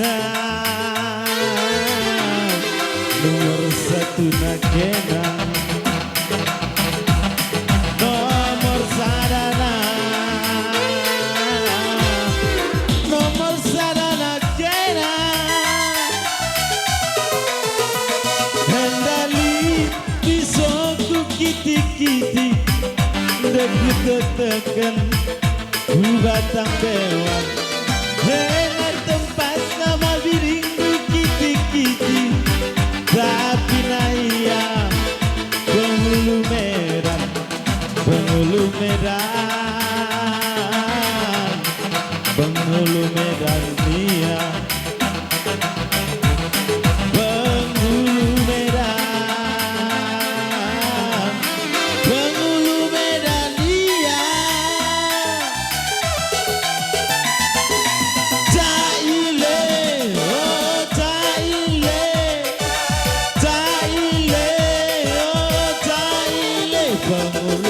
Nakena nomor satu Nakena nomor sadana Nakena hendali bisoku kiti-kiti degu tekan ku batang bewang dengar tempat nama biringku kiti-kiti tapi naya penghulu merah penghulu merah nia penghulu merah nia Taile oh Taile Taile oh Taile penghulu